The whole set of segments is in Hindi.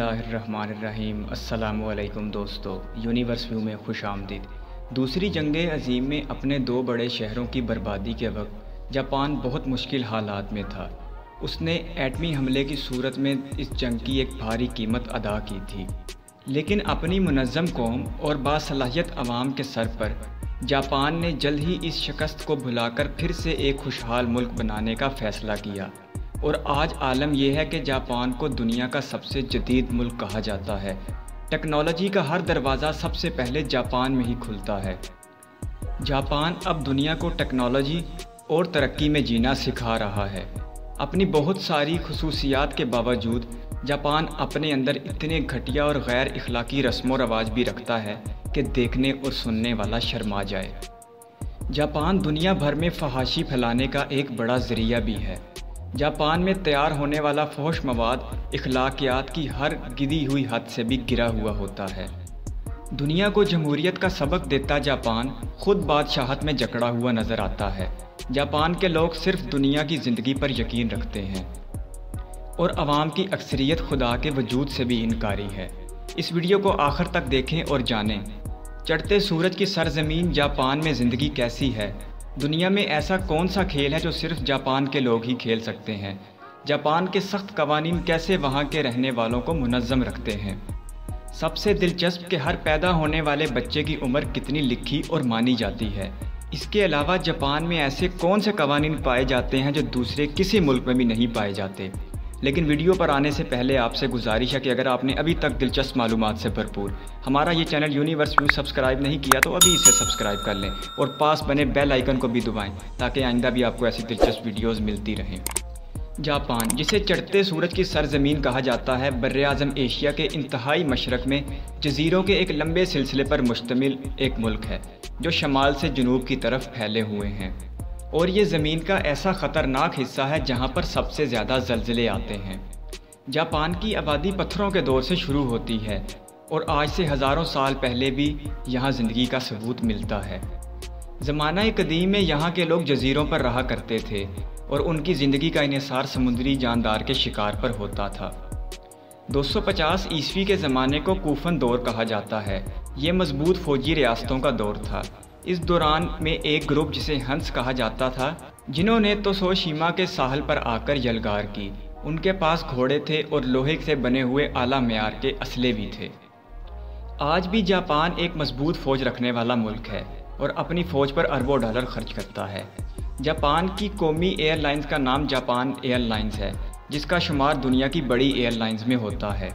बिस्मिल्लाहिर्रहमानिर्रहीम। अस्सलामुअलैकुम दोस्तों, यूनिवर्स व्यू में खुश आमदीद। दूसरी जंग अज़ीम में अपने दो बड़े शहरों की बर्बादी के वक्त जापान बहुत मुश्किल हालात में था। उसने एटमी हमले की सूरत में इस जंग की एक भारी कीमत अदा की थी, लेकिन अपनी मुनज़्ज़म कौम और बासलाहियत अवाम के सर पर जापान ने जल्द ही इस शिकस्त को भुलाकर फिर से एक खुशहाल मुल्क बनाने का फ़ैसला किया। और आज आलम यह है कि जापान को दुनिया का सबसे जदीद मुल्क कहा जाता है। टेक्नोलॉजी का हर दरवाज़ा सबसे पहले जापान में ही खुलता है। जापान अब दुनिया को टेक्नोलॉजी और तरक्की में जीना सिखा रहा है। अपनी बहुत सारी खुसूसियात के बावजूद जापान अपने अंदर इतने घटिया और गैर इखलाकी रस्म व रवाज भी रखता है कि देखने और सुनने वाला शर्मा जाए। जापान दुनिया भर में फहाशी फैलाने का एक बड़ा ज़रिया भी है। जापान में तैयार होने वाला फहश मवाद इखलाकियात की हर गिरी हुई हद से भी गिरा हुआ होता है। दुनिया को जमहूरियत का सबक देता जापान खुद बादशाहत में जकड़ा हुआ नज़र आता है। जापान के लोग सिर्फ दुनिया की ज़िंदगी पर यकीन रखते हैं और अवाम की अक्सरियत खुदा के वजूद से भी इनकारी है। इस वीडियो को आखिर तक देखें और जानें चढ़ते सूरज की सरजमीन जापान में ज़िंदगी कैसी है। दुनिया में ऐसा कौन सा खेल है जो सिर्फ जापान के लोग ही खेल सकते हैं। जापान के सख्त कवानीन कैसे वहाँ के रहने वालों को मुनज़्ज़म रखते हैं। सबसे दिलचस्प कि हर पैदा होने वाले बच्चे की उम्र कितनी लिखी और मानी जाती है। इसके अलावा जापान में ऐसे कौन से कवानीन पाए जाते हैं जो दूसरे किसी मुल्क में भी नहीं पाए जाते। लेकिन वीडियो पर आने से पहले आपसे गुजारिश है कि अगर आपने अभी तक दिलचस्प मालूमात से भरपूर हमारा ये चैनल यूनिवर्स व्यू सब्सक्राइब नहीं किया तो अभी इसे सब्सक्राइब कर लें और पास बने बेल आइकन को भी दबाएं ताकि आइंदा भी आपको ऐसी दिलचस्प वीडियोस मिलती रहें। जापान, जिसे चढ़ते सूरज की सरजमीन कहा जाता है, बर्र-ए-आज़म एशिया के इंतहाई मशरक़ में जज़ीरों के एक लंबे सिलसिले पर मुश्तमिल एक मुल्क है जो शमाल से जनूब की तरफ फैले हुए हैं। और ये ज़मीन का ऐसा ख़तरनाक हिस्सा है जहाँ पर सबसे ज़्यादा ज़लज़ले आते हैं। जापान की आबादी पत्थरों के दौर से शुरू होती है और आज से हज़ारों साल पहले भी यहाँ ज़िंदगी का सबूत मिलता है। ज़माना कदीम में यहाँ के लोग जज़ीरों पर रहा करते थे और उनकी ज़िंदगी का इन्हिसार समुद्री जानदार के शिकार पर होता था। 250 ईस्वी के ज़माने को कूफन दौर कहा जाता है। ये मजबूत फ़ौजी रियासतों का दौर था। इस दौरान में एक ग्रुप जिसे हंस कहा जाता था, जिन्होंने तोशोशिमा के साहल पर आकर यलगार की। उनके पास घोड़े थे और लोहे से बने हुए आला मेयार के असले भी थे। आज भी जापान एक मजबूत फ़ौज रखने वाला मुल्क है और अपनी फ़ौज पर अरबों डॉलर खर्च करता है। जापान की कौमी एयरलाइंस का नाम जापान एयरलाइंस है, जिसका शुमार दुनिया की बड़ी एयरलाइंस में होता है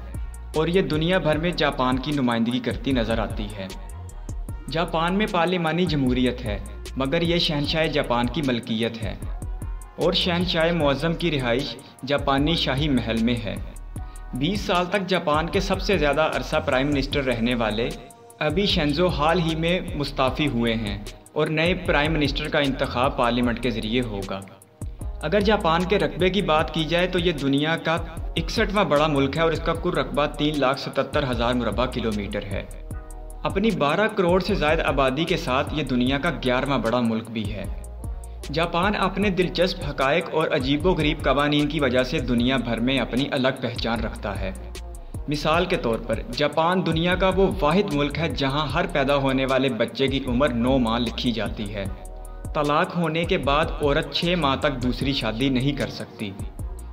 और ये दुनिया भर में जापान की नुमाइंदगी करती नज़र आती है। जापान में पार्लिमानी जमहूरियत है, मगर यह शहनशाह जापान की मलकियत है और शहनशाह मुअज़्ज़म की रिहाइश जापानी शाही महल में है। 20 साल तक जापान के सबसे ज़्यादा अरसा प्राइम मिनिस्टर रहने वाले अबे शिंजो हाल ही में मुस्ताफ़ी हुए हैं और नए प्राइम मिनिस्टर का इंतखाब पार्लियामेंट के ज़रिए होगा। अगर जापान के रकबे की बात की जाए तो ये दुनिया का 61वां बड़ा मुल्क है और इसका कुल रकबा 3,77,000 मुरबा किलोमीटर है। अपनी 12 करोड़ से ज़ायद आबादी के साथ ये दुनिया का 11वां बड़ा मुल्क भी है। जापान अपने दिलचस्प हक़ाइक़ और अजीबोगरीब कवानीन की वजह से दुनिया भर में अपनी अलग पहचान रखता है। मिसाल के तौर पर जापान दुनिया का वो वाहिद मुल्क है जहाँ हर पैदा होने वाले बच्चे की उम्र 9 माह लिखी जाती है। तलाक होने के बाद औरत 6 माह तक दूसरी शादी नहीं कर सकती।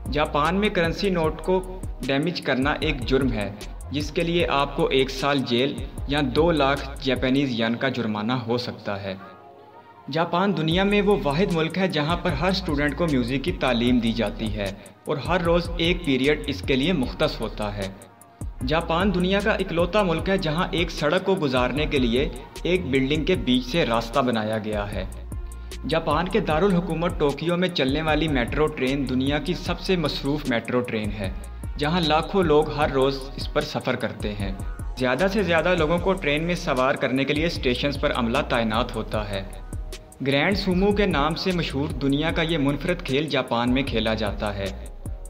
जापान में करेंसी नोट को डैमेज करना एक जुर्म है, जिसके लिए आपको 1 साल जेल या 2 लाख जापानीज़ येन का जुर्माना हो सकता है। जापान दुनिया में वो वाहिद मुल्क है जहाँ पर हर स्टूडेंट को म्यूज़िक की तालीम दी जाती है और हर रोज़ एक पीरियड इसके लिए मुख्तस होता है। जापान दुनिया का इकलौता मुल्क है जहाँ एक सड़क को गुजारने के लिए एक बिल्डिंग के बीच से रास्ता बनाया गया है। जापान के दारुल हुकूमत टोक्यो में चलने वाली मेट्रो ट्रेन दुनिया की सबसे मसरूफ़ मेट्रो ट्रेन है, जहां लाखों लोग हर रोज़ इस पर सफ़र करते हैं। ज़्यादा से ज़्यादा लोगों को ट्रेन में सवार करने के लिए स्टेशंस पर अमला तैनात होता है। ग्रैंड सूमो के नाम से मशहूर दुनिया का ये मुनफरद खेल जापान में खेला जाता है।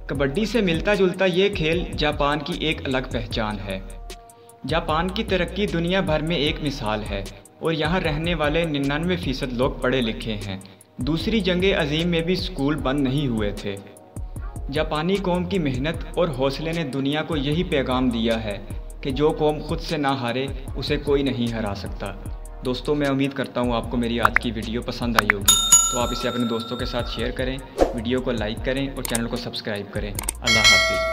कबड्डी से मिलता जुलता ये खेल जापान की एक अलग पहचान है। जापान की तरक्की दुनिया भर में एक मिसाल है और यहाँ रहने वाले 99% लोग पढ़े लिखे हैं। दूसरी जंग अज़ीम में भी स्कूल बंद नहीं हुए थे। जापानी कौम की मेहनत और हौसले ने दुनिया को यही पैगाम दिया है कि जो कौम खुद से ना हारे उसे कोई नहीं हरा सकता। दोस्तों, मैं उम्मीद करता हूँ आपको मेरी आज की वीडियो पसंद आई होगी, तो आप इसे अपने दोस्तों के साथ शेयर करें, वीडियो को लाइक करें और चैनल को सब्सक्राइब करें। अल्लाह हाफिज़।